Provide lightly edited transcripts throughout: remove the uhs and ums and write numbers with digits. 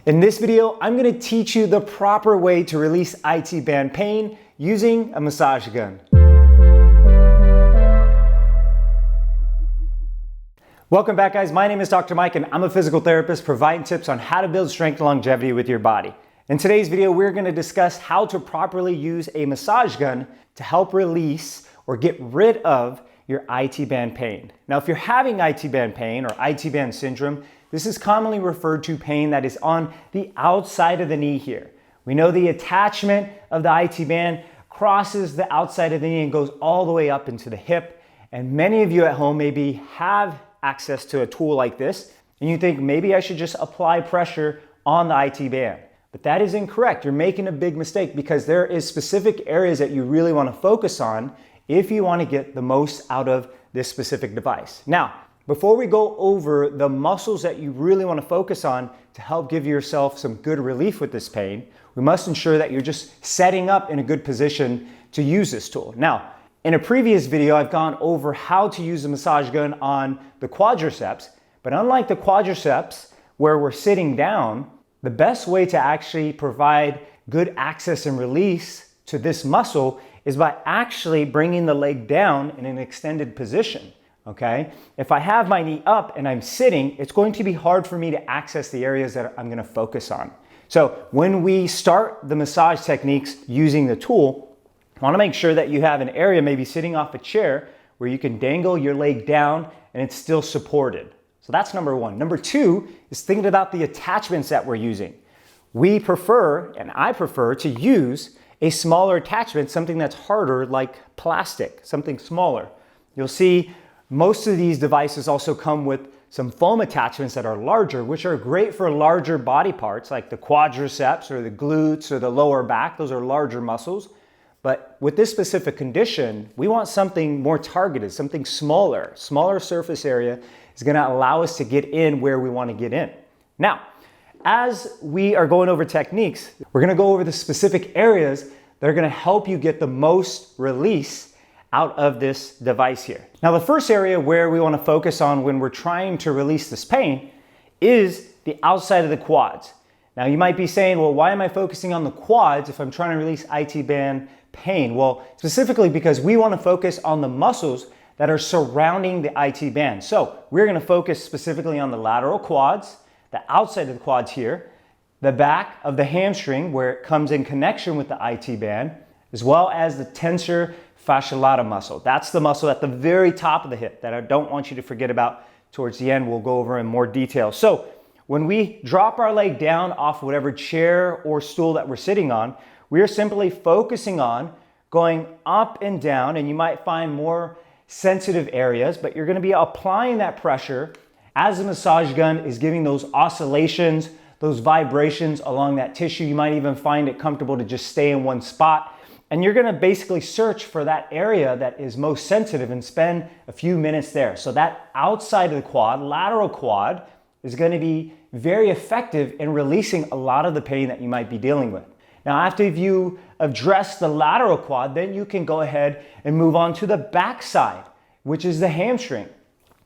In this video, I'm going to teach you the proper way to release IT band pain using a massage gun. Welcome back, guys. My name is Dr. Mike and I'm a physical therapist providing tips on how to build strength and longevity with your body. In today's video, we're going to discuss how to properly use a massage gun to help release or get rid of your IT band pain. Now, if you're having IT band pain or IT band syndrome, this is commonly referred to pain that is on the outside of the knee here. We know the attachment of the IT band crosses the outside of the knee and goes all the way up into the hip. And many of you at home maybe have access to a tool like this, and you think maybe I should just apply pressure on the IT band. But that is incorrect. You're making a big mistake because there is specific areas that you really want to focus on if you want to get the most out of this specific device. Now, before we go over the muscles that you really want to focus on to help give yourself some good relief with this pain, we must ensure that you're just setting up in a good position to use this tool. Now, in a previous video, I've gone over how to use the massage gun on the quadriceps, but unlike the quadriceps where we're sitting down, the best way to actually provide good access and release to this muscle is by actually bringing the leg down in an extended position, okay? If I have my knee up and I'm sitting, it's going to be hard for me to access the areas that I'm gonna focus on. So when we start the massage techniques using the tool, I wanna make sure that you have an area maybe sitting off a chair where you can dangle your leg down and it's still supported. So that's number one. Number two is thinking about the attachments that we're using. We prefer, and I prefer, to use a smaller attachment, something that's harder like plastic, something smaller. You'll see most of these devices also come with some foam attachments that are larger, which are great for larger body parts like the quadriceps or the glutes or the lower back. Those are larger muscles. But with this specific condition, we want something more targeted, something smaller. Smaller surface area is gonna allow us to get in where we wanna get in. Now, as we are going over techniques, we're gonna go over the specific areas that are gonna help you get the most release out of this device here. Now, the first area where we wanna focus on when we're trying to release this pain is the outside of the quads. Now, you might be saying, well, why am I focusing on the quads if I'm trying to release IT band pain? Well, specifically because we wanna focus on the muscles that are surrounding the IT band. So we're gonna focus specifically on the lateral quads, the outside of the quads here, the back of the hamstring where it comes in connection with the IT band, as well as the tensor fasciae lata muscle. That's the muscle at the very top of the hip that I don't want you to forget about. Towards the end, we'll go over in more detail. So when we drop our leg down off whatever chair or stool that we're sitting on, we are simply focusing on going up and down, and you might find more sensitive areas, but you're gonna be applying that pressure as the massage gun is giving those oscillations, those vibrations along that tissue. You might even find it comfortable to just stay in one spot. And you're gonna basically search for that area that is most sensitive and spend a few minutes there. So that outside of the quad, lateral quad, is gonna be very effective in releasing a lot of the pain that you might be dealing with. Now, after you address the lateral quad, then you can go ahead and move on to the back side, which is the hamstring.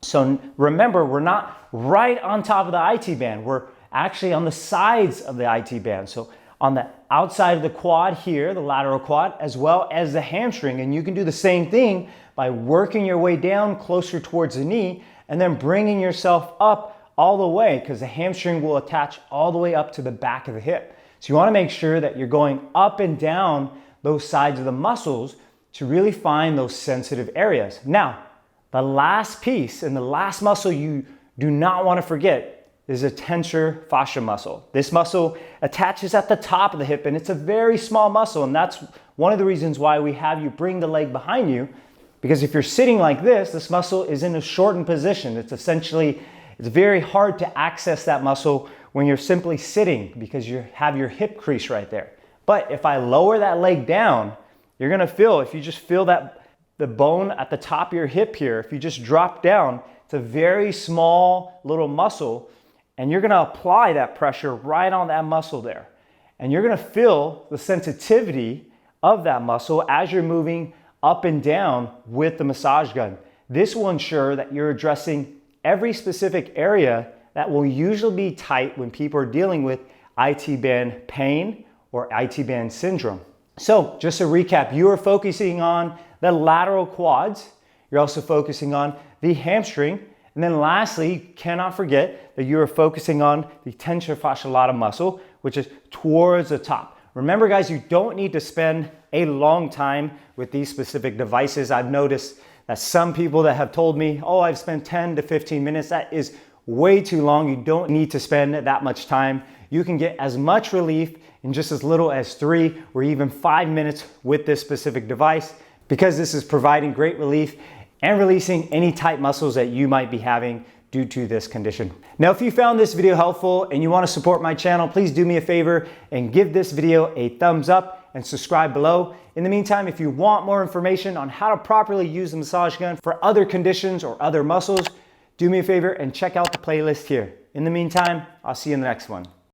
So remember, we're not right on top of the IT band. We're actually on the sides of the IT band. So on the outside of the quad here, the lateral quad, as well as the hamstring. And you can do the same thing by working your way down closer towards the knee and then bringing yourself up all the way, because the hamstring will attach all the way up to the back of the hip. So you want to make sure that you're going up and down those sides of the muscles to really find those sensitive areas. Now, the last piece and the last muscle you do not want to forget is a tensor fascia muscle. This muscle attaches at the top of the hip, and it's a very small muscle, and that's one of the reasons why we have you bring the leg behind you, because if you're sitting like this muscle is in a shortened position. It's very hard to access that muscle when you're simply sitting because you have your hip crease right there. But if I lower that leg down, you're gonna feel, if you just feel that the bone at the top of your hip here, if you just drop down, it's a very small little muscle, and you're gonna apply that pressure right on that muscle there. And you're gonna feel the sensitivity of that muscle as you're moving up and down with the massage gun. This will ensure that you're addressing every specific area that will usually be tight when people are dealing with IT band pain or IT band syndrome. So just to recap, you are focusing on the lateral quads. You're also focusing on the hamstring. And then lastly, you cannot forget that you are focusing on the tensor fasciae lata muscle, which is towards the top. Remember guys, you don't need to spend a long time with these specific devices. I've noticed that some people that have told me, oh, I've spent 10 to 15 minutes. That is way too long. You don't need to spend that much time. You can get as much relief in just as little as 3 or even 5 minutes with this specific device, because this is providing great relief and releasing any tight muscles that you might be having due to this condition. Now, if you found this video helpful and you want to support my channel, please do me a favor and give this video a thumbs up and subscribe below. In the meantime, if you want more information on how to properly use the massage gun for other conditions or other muscles, do me a favor and check out the playlist here. In the meantime, I'll see you in the next one.